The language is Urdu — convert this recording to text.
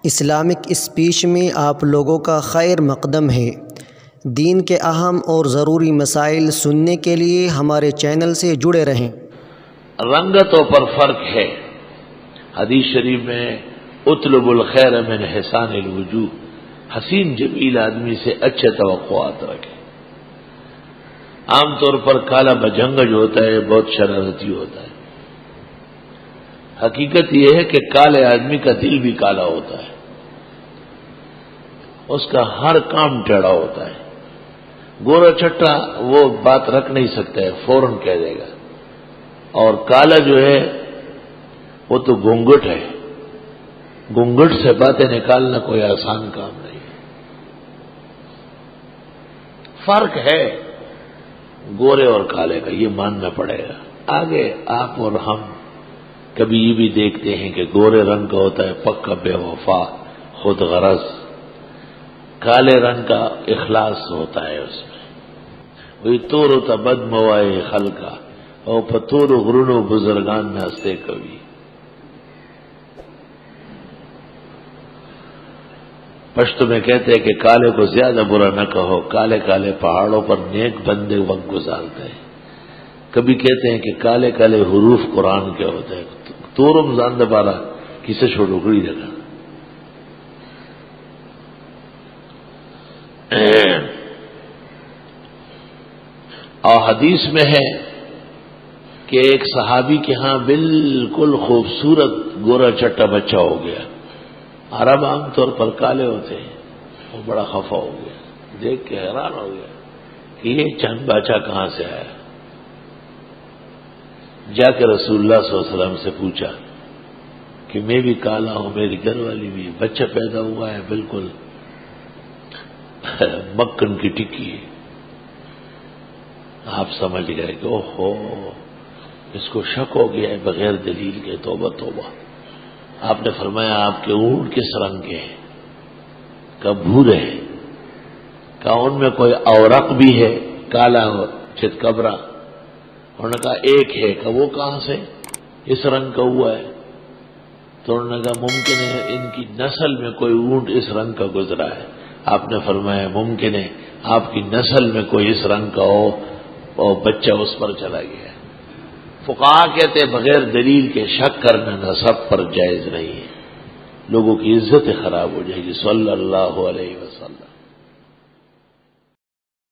اسلامک اسپیچ میں آپ لوگوں کا خیر مقدم ہے۔ دین کے اہم اور ضروری مسائل سننے کے لیے ہمارے چینل سے جڑے رہیں۔ رنگتوں پر فرق ہے۔ حدیث شریف میں اطلب الخیر من حسان الوجوہ، حسین جمیل آدمی سے اچھے توقعات رکھیں۔ عام طور پر کالا بجنگا جو ہوتا ہے بہت شرارتی ہوتا ہے۔ حقیقت یہ ہے کہ کالے آدمی کا دل بھی کالا ہوتا ہے، اس کا ہر کام ٹیڑھا ہوتا ہے۔ گورا چٹا وہ بات رکھ نہیں سکتا ہے، فوراً کہہ دے گا۔ اور کالا جو ہے وہ تو گھونگھٹ ہے، گھونگھٹ سے باتیں نکالنا کوئی آسان کام نہیں۔ فرق ہے گورے اور کالے کا، یہ ماننا پڑے گا۔ آگے آپ اور ہم کبھی یہ بھی دیکھتے ہیں کہ گورے رنگ کا ہوتا ہے پکا بے وفا، خود غرض، کالے رنگ کا اخلاص ہوتا ہے اس میں۔ وہی تور ہوتا بد موائے خلقا اور پتور غرون بزرگان ناستے کبھی۔ پشتو میں کہتے ہیں کہ کالے کو زیادہ برا نہ کہو، کالے کالے پہاڑوں پر نیک بندے وقت گزارتے ہیں۔ کبھی کہتے ہیں کہ کالے کالے حروف قرآن کے ہوتے ہیں، تورم زاندہ بارہ کسے چھوڑوگڑی جگہ۔ اور حدیث میں ہے کہ ایک صحابی کے ہاں بالکل خوبصورت گورا چٹا بچہ ہو گیا۔ عرب عام طور پر کالے ہوتے ہیں، وہ بڑا خفا ہو گیا، دیکھ کے حیران ہو گیا کہ یہ چند بچہ کہاں سے آیا۔ جا کے رسول اللہ صلی اللہ علیہ وسلم سے پوچھا کہ میں بھی کالا ہوں، میری گھر والی بھی، بچہ پیدا ہوا ہے بالکل مکھن کی ٹکی۔ آپ سمجھ گئے کہ اوہو اس کو شک ہو گیا ہے بغیر دلیل کے، توبہ توبہ۔ آپ نے فرمایا آپ کے اونٹ کس رنگ کے ہیں؟ کہ بھورے ہیں۔ کہ ان میں کوئی اورق بھی ہے کالا چت کبرا؟ انہوں نے کہا ایک ہے۔ کہ وہ کہاں سے اس رنگ کا ہوا ہے؟ تو انہوں نے کہا ممکن ہے ان کی نسل میں کوئی اونٹ اس رنگ کا گزرا ہے۔ آپ نے فرمایا ممکن ہے آپ کی نسل میں کوئی اس رنگ کا ہو اور بچہ اس پر چلا گیا۔ فقہا کہتے بغیر دلیل کے شک کرنا نسب پر جائز نہیں ہے، لوگوں کی عزت خراب ہو جائے گی۔ صلی اللہ علیہ وسلم۔